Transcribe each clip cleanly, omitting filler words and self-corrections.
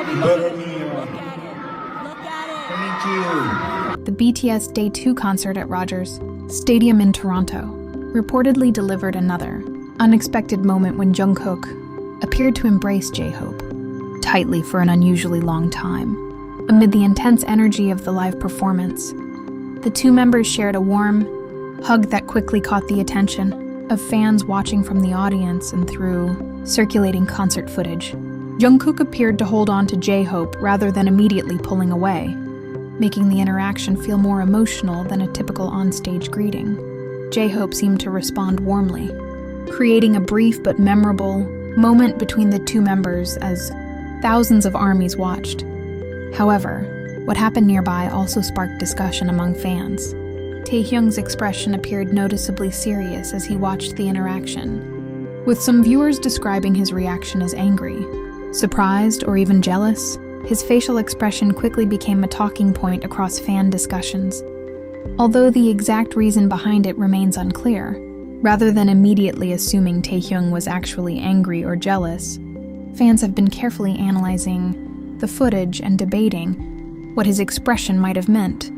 Thank you. The BTS Day 2 concert at Rogers Stadium in Toronto reportedly delivered another unexpected moment when Jungkook appeared to embrace JHope tightly for an unusually long time. Amid the intense energy of the live performance, the two members shared a warm hug that quickly caught the attention of fans watching from the audience and through circulating concert footage. Jungkook appeared to hold on to JHope rather than immediately pulling away, making the interaction feel more emotional than a typical onstage greeting. JHope seemed to respond warmly, creating a brief but memorable moment between the two members as thousands of ARMYs watched. However, what happened nearby also sparked discussion among fans. Taehyung's expression appeared noticeably serious as he watched the interaction, with some viewers describing his reaction as angry, surprised, or even jealous. His facial expression quickly became a talking point across fan discussions. Although the exact reason behind it remains unclear, rather than immediately assuming Taehyung was actually angry or jealous, fans have been carefully analyzing the footage and debating what his expression might have meant.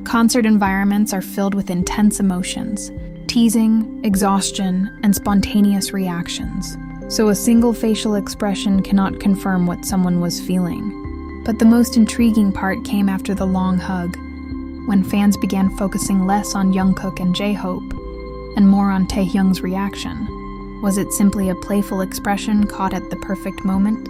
Concert environments are filled with intense emotions, teasing, exhaustion, and spontaneous reactions. So a single facial expression cannot confirm what someone was feeling. But the most intriguing part came after the long hug, when fans began focusing less on Jungkook and JHope and more on Taehyung's reaction. Was it simply a playful expression caught at the perfect moment?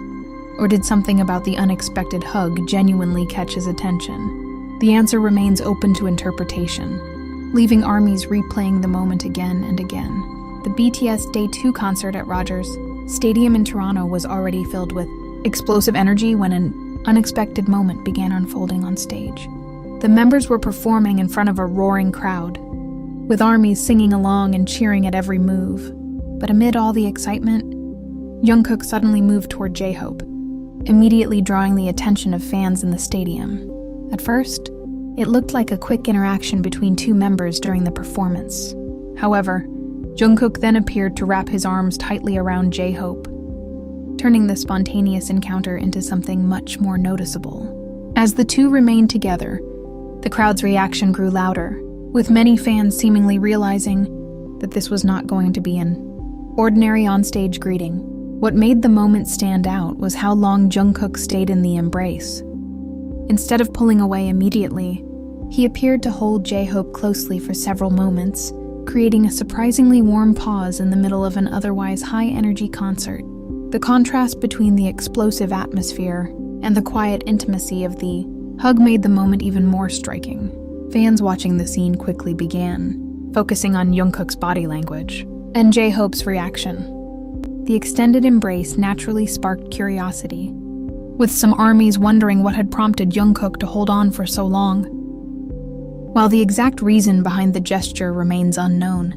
Or did something about the unexpected hug genuinely catch his attention? The answer remains open to interpretation, leaving ARMYs replaying the moment again and again. The BTS Day 2 concert at Rogers Stadium in Toronto was already filled with explosive energy when an unexpected moment began unfolding on stage. The members were performing in front of a roaring crowd, with ARMYs singing along and cheering at every move. But amid all the excitement, Jungkook suddenly moved toward JHope, immediately drawing the attention of fans in the stadium. At first, it looked like a quick interaction between two members during the performance. However, Jungkook then appeared to wrap his arms tightly around JHope, turning the spontaneous encounter into something much more noticeable. As the two remained together, the crowd's reaction grew louder, with many fans seemingly realizing that this was not going to be an ordinary onstage greeting. What made the moment stand out was how long Jungkook stayed in the embrace. Instead of pulling away immediately, he appeared to hold JHope closely for several moments, creating a surprisingly warm pause in the middle of an otherwise high-energy concert. The contrast between the explosive atmosphere and the quiet intimacy of the hug made the moment even more striking. Fans watching the scene quickly began focusing on Jungkook's body language and JHope's reaction. The extended embrace naturally sparked curiosity, with some ARMYs wondering what had prompted Jungkook to hold on for so long. While the exact reason behind the gesture remains unknown,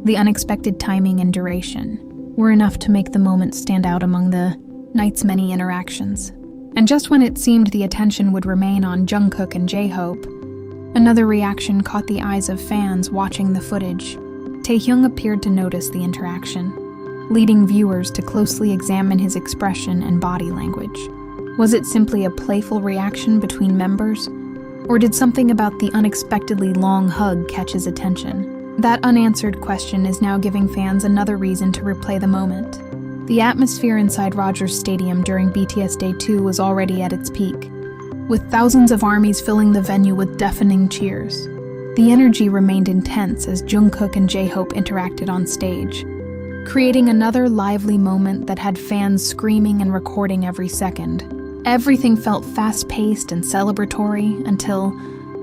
the unexpected timing and duration were enough to make the moment stand out among the night's many interactions. And just when it seemed the attention would remain on Jungkook and JHope, another reaction caught the eyes of fans watching the footage. Taehyung appeared to notice the interaction, leading viewers to closely examine his expression and body language. Was it simply a playful reaction between members, or did something about the unexpectedly long hug catch his attention? That unanswered question is now giving fans another reason to replay the moment. The atmosphere inside Rogers Stadium during BTS Day 2 was already at its peak, with thousands of ARMYs filling the venue with deafening cheers. The energy remained intense as Jungkook and JHope interacted on stage, creating another lively moment that had fans screaming and recording every second. Everything felt fast-paced and celebratory until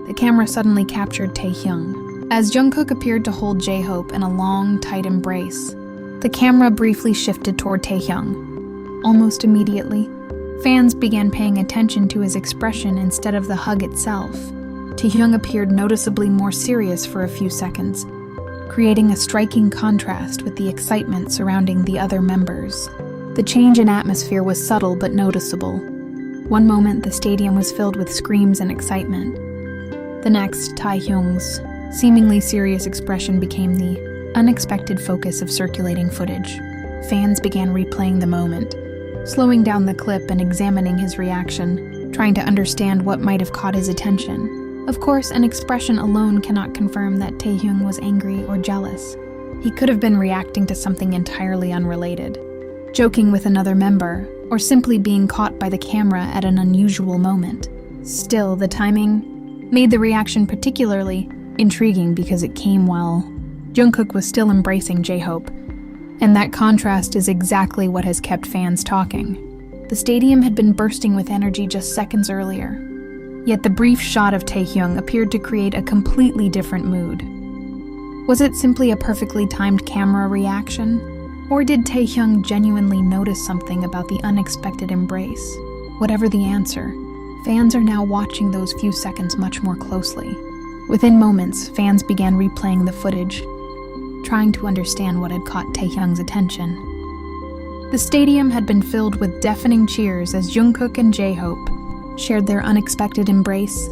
the camera suddenly captured Taehyung. As Jungkook appeared to hold JHope in a long, tight embrace, the camera briefly shifted toward Taehyung. Almost immediately, fans began paying attention to his expression instead of the hug itself. Taehyung appeared noticeably more serious for a few seconds, creating a striking contrast with the excitement surrounding the other members. The change in atmosphere was subtle but noticeable. One moment, the stadium was filled with screams and excitement. The next, Taehyung's seemingly serious expression became the unexpected focus of circulating footage. Fans began replaying the moment, slowing down the clip and examining his reaction, trying to understand what might have caught his attention. Of course, an expression alone cannot confirm that Taehyung was angry or jealous. He could have been reacting to something entirely unrelated, joking with another member, or simply being caught by the camera at an unusual moment. Still, the timing made the reaction particularly intriguing because it came while Jungkook was still embracing JHope, and that contrast is exactly what has kept fans talking. The stadium had been bursting with energy just seconds earlier, yet the brief shot of Taehyung appeared to create a completely different mood. Was it simply a perfectly timed camera reaction? Or did Taehyung genuinely notice something about the unexpected embrace? Whatever the answer, fans are now watching those few seconds much more closely. Within moments, fans began replaying the footage, trying to understand what had caught Taehyung's attention. The stadium had been filled with deafening cheers as Jungkook and JHope shared their unexpected embrace,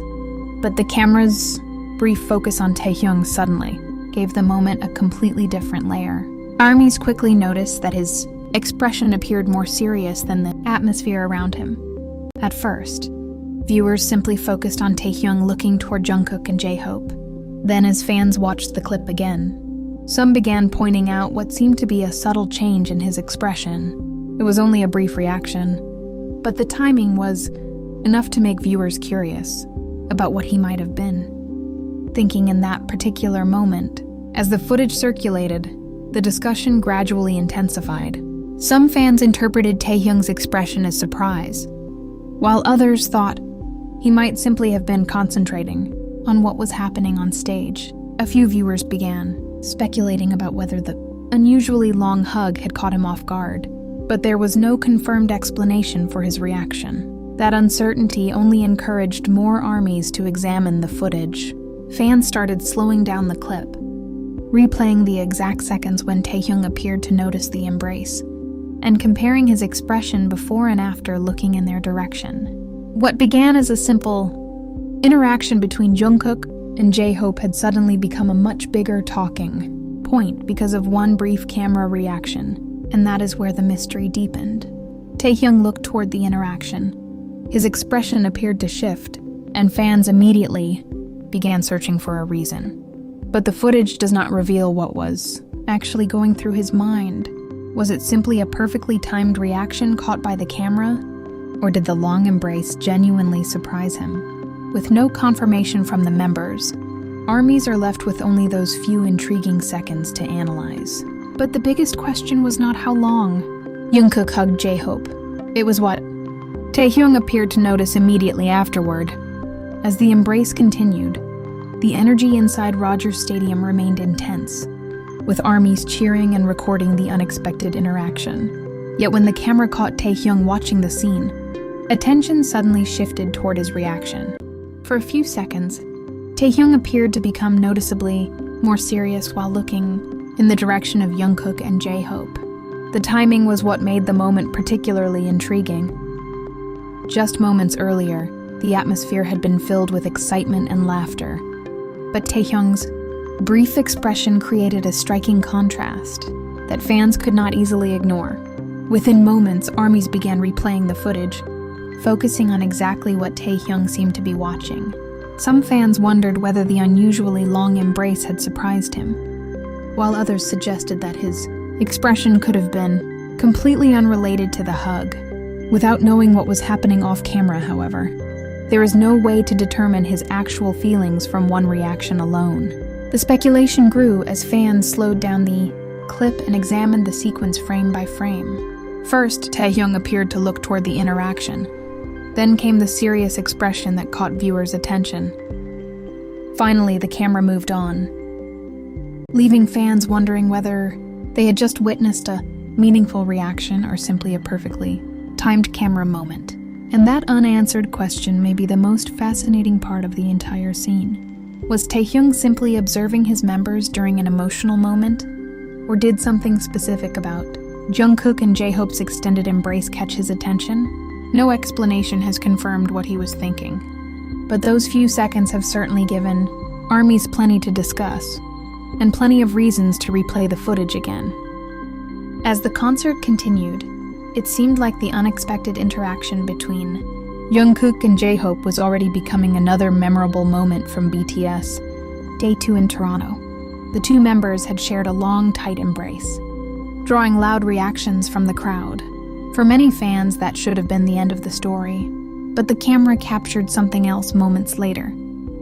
but the camera's brief focus on Taehyung suddenly gave the moment a completely different layer. ARMYs quickly noticed that his expression appeared more serious than the atmosphere around him. At first, viewers simply focused on Taehyung looking toward Jungkook and JHope. Then, as fans watched the clip again, some began pointing out what seemed to be a subtle change in his expression. It was only a brief reaction, but the timing was enough to make viewers curious about what he might have been thinking in that particular moment. As the footage circulated, the discussion gradually intensified. Some fans interpreted Taehyung's expression as surprise, while others thought he might simply have been concentrating on what was happening on stage. A few viewers began speculating about whether the unusually long hug had caught him off guard, but there was no confirmed explanation for his reaction. That uncertainty only encouraged more ARMYs to examine the footage. Fans started slowing down the clip, replaying the exact seconds when Taehyung appeared to notice the embrace, and comparing his expression before and after looking in their direction. What began as a simple interaction between Jungkook and JHope had suddenly become a much bigger talking point because of one brief camera reaction, and that is where the mystery deepened. Taehyung looked toward the interaction. His expression appeared to shift, and fans immediately began searching for a reason. But the footage does not reveal what was actually going through his mind. Was it simply a perfectly timed reaction caught by the camera? Or did the long embrace genuinely surprise him? With no confirmation from the members, ARMYs are left with only those few intriguing seconds to analyze. But the biggest question was not how long Jungkook hugged JHope. It was what Taehyung appeared to notice immediately afterward. As the embrace continued, the energy inside Rogers Stadium remained intense, with ARMYs cheering and recording the unexpected interaction. Yet when the camera caught Taehyung watching the scene, attention suddenly shifted toward his reaction. For a few seconds, Taehyung appeared to become noticeably more serious while looking in the direction of Jungkook and JHope. The timing was what made the moment particularly intriguing. Just moments earlier, the atmosphere had been filled with excitement and laughter, but Taehyung's brief expression created a striking contrast that fans could not easily ignore. Within moments, ARMYs began replaying the footage, focusing on exactly what Taehyung seemed to be watching. Some fans wondered whether the unusually long embrace had surprised him, while others suggested that his expression could have been completely unrelated to the hug. Without knowing what was happening off camera, however, there is no way to determine his actual feelings from one reaction alone. The speculation grew as fans slowed down the clip and examined the sequence frame by frame. First, Taehyung appeared to look toward the interaction. Then came the serious expression that caught viewers' attention. Finally, the camera moved on, leaving fans wondering whether they had just witnessed a meaningful reaction or simply a perfectly timed camera moment. And that unanswered question may be the most fascinating part of the entire scene. Was Taehyung simply observing his members during an emotional moment? Or did something specific about Jungkook and JHope's extended embrace catch his attention? No explanation has confirmed what he was thinking. But those few seconds have certainly given ARMYs plenty to discuss, and plenty of reasons to replay the footage again. As the concert continued, It seemed like the unexpected interaction between Jungkook and JHope was already becoming another memorable moment from BTS. Day 2 in Toronto. The two members had shared a long, tight embrace, drawing loud reactions from the crowd. For many fans, that should have been the end of the story. But the camera captured something else moments later.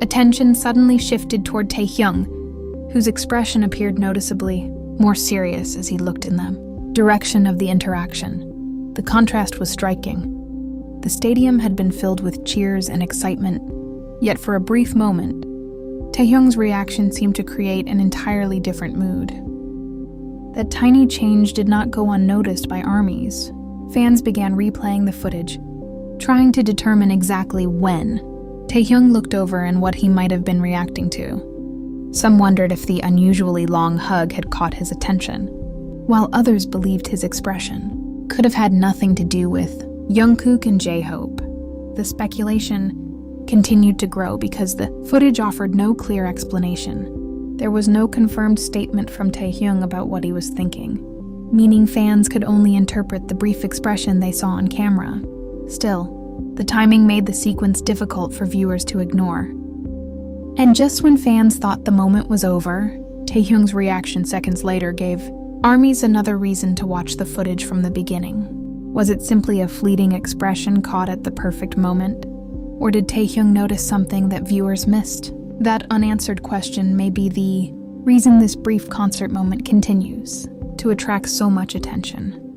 Attention suddenly shifted toward Taehyung, whose expression appeared noticeably more serious as he looked in the direction of the interaction. The contrast was striking. The stadium had been filled with cheers and excitement, yet for a brief moment, Taehyung's reaction seemed to create an entirely different mood. That tiny change did not go unnoticed by armies. Fans began replaying the footage, trying to determine exactly when Taehyung looked over and what he might have been reacting to. Some wondered if the unusually long hug had caught his attention, while others believed his expression could have had nothing to do with Jungkook and JHope. The speculation continued to grow because the footage offered no clear explanation. There was no confirmed statement from Taehyung about what he was thinking, meaning fans could only interpret the brief expression they saw on camera. Still, the timing made the sequence difficult for viewers to ignore. And just when fans thought the moment was over, Taehyung's reaction seconds later gave armies another reason to watch the footage from the beginning. Was it simply a fleeting expression caught at the perfect moment? Or did Taehyung notice something that viewers missed? That unanswered question may be the reason this brief concert moment continues to attract so much attention.